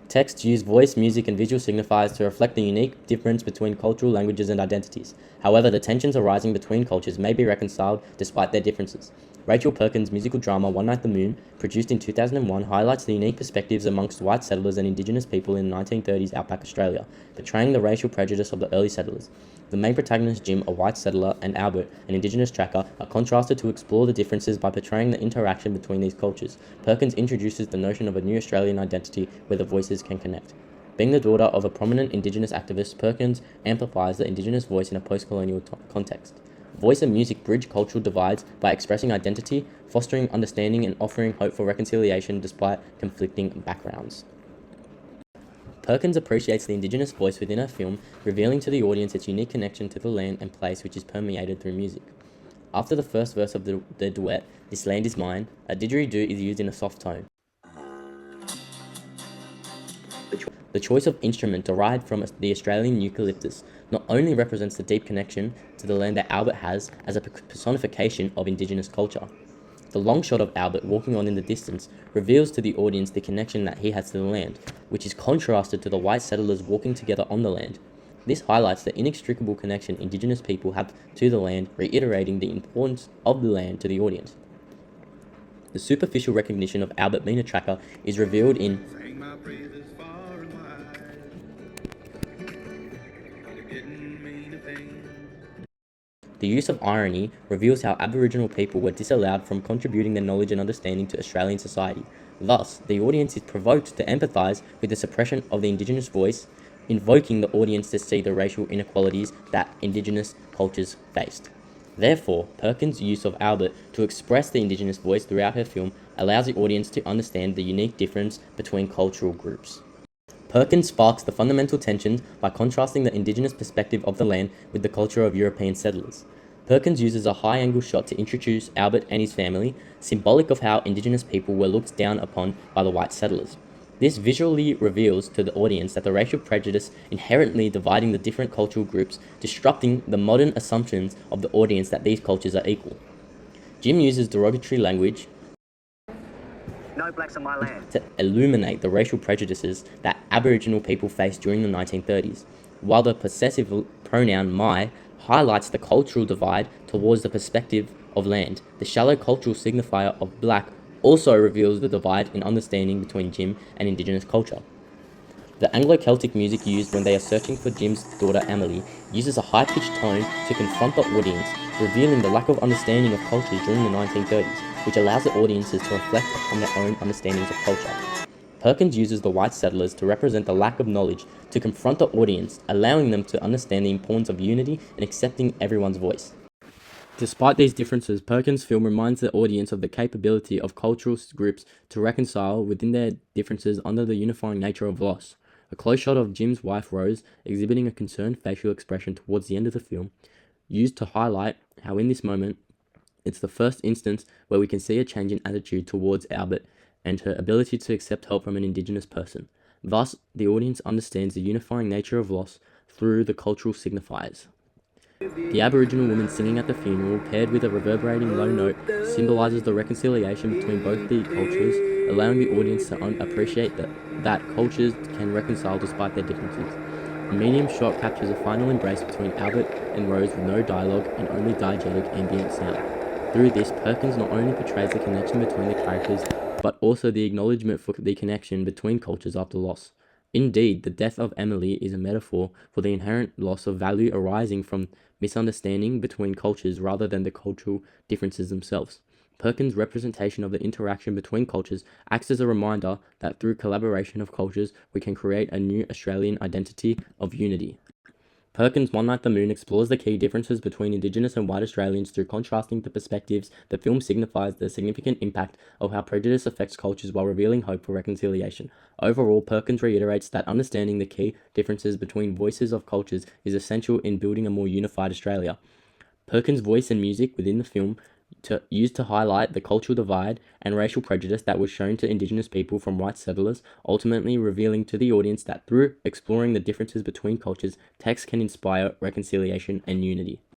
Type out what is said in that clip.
Texts use voice, music, and visual signifiers to reflect the unique difference between cultural languages and identities. However, the tensions arising between cultures may be reconciled despite their differences. Rachel Perkins' musical drama One Night the Moon, produced in 2001, highlights the unique perspectives amongst white settlers and Indigenous people in 1930s outback Australia, portraying the racial prejudice of the early settlers. The main protagonists, Jim, a white settler, and Albert, an Indigenous tracker, are contrasted to explore the differences by portraying the interaction between these cultures. Perkins introduces the notion of a new Australian identity where the voices can connect. Being the daughter of a prominent Indigenous activist, Perkins amplifies the Indigenous voice in a post-colonial context. Voice and music bridge cultural divides by expressing identity, fostering understanding, and offering hope for reconciliation despite conflicting backgrounds. Perkins appreciates the Indigenous voice within her film, revealing to the audience its unique connection to the land and place which is permeated through music. After the first verse of the duet, "This Land Is Mine," a didgeridoo is used in a soft tone. The choice of instrument derived from the Australian eucalyptus not only represents the deep connection to the land that Albert has as a personification of Indigenous culture. The long shot of Albert walking on in the distance reveals to the audience the connection that he has to the land, which is contrasted to the white settlers walking together on the land. This highlights the inextricable connection Indigenous people have to the land, reiterating the importance of the land to the audience. The superficial recognition of Albert being a tracker is revealed in The use of irony reveals how Aboriginal people were disallowed from contributing their knowledge and understanding to Australian society. Thus, the audience is provoked to empathise with the suppression of the Indigenous voice, invoking the audience to see the racial inequalities that Indigenous cultures faced. Therefore, Perkins' use of Albert to express the Indigenous voice throughout her film allows the audience to understand the unique difference between cultural groups. Perkins sparks the fundamental tensions by contrasting the Indigenous perspective of the land with the culture of European settlers. Perkins uses a high-angle shot to introduce Albert and his family, symbolic of how Indigenous people were looked down upon by the white settlers. This visually reveals to the audience that the racial prejudice inherently dividing the different cultural groups, disrupting the modern assumptions of the audience that these cultures are equal. Jim uses derogatory language No blacks on my land to illuminate the racial prejudices that Aboriginal people faced during the 1930s, while the possessive pronoun my highlights the cultural divide towards the perspective of land. The shallow cultural signifier of black also reveals the divide in understanding between Jim and Indigenous culture. The Anglo-Celtic music used when they are searching for Jim's daughter Emily uses a high-pitched tone to confront the audience, revealing the lack of understanding of cultures during the 1930s, which allows the audiences to reflect upon their own understandings of culture. Perkins uses the white settlers to represent the lack of knowledge to confront the audience, allowing them to understand the importance of unity and accepting everyone's voice. Despite these differences, Perkins' film reminds the audience of the capability of cultural groups to reconcile within their differences under the unifying nature of loss. A close shot of Jim's wife Rose, exhibiting a concerned facial expression towards the end of the film, used to highlight how in this moment, it's the first instance where we can see a change in attitude towards Albert and her ability to accept help from an Indigenous person. Thus, the audience understands the unifying nature of loss through the cultural signifiers. The Aboriginal woman singing at the funeral, paired with a reverberating low note, symbolises the reconciliation between both the cultures, allowing the audience to appreciate that cultures can reconcile despite their differences. A medium shot captures a final embrace between Albert and Rose with no dialogue and only diegetic ambient sound. Through this, Perkins not only portrays the connection between the characters, but also the acknowledgement for the connection between cultures after loss. Indeed, the death of Emily is a metaphor for the inherent loss of value arising from misunderstanding between cultures rather than the cultural differences themselves. Perkins' representation of the interaction between cultures acts as a reminder that through collaboration of cultures, we can create a new Australian identity of unity. Perkins' One Night the Moon explores the key differences between Indigenous and white Australians through contrasting the perspectives. The film signifies the significant impact of how prejudice affects cultures while revealing hope for reconciliation. Overall, Perkins reiterates that understanding the key differences between voices of cultures is essential in building a more unified Australia. Perkins' voice and music within the film used to highlight the cultural divide and racial prejudice that was shown to Indigenous people from white settlers, ultimately revealing to the audience that through exploring the differences between cultures, text can inspire reconciliation and unity.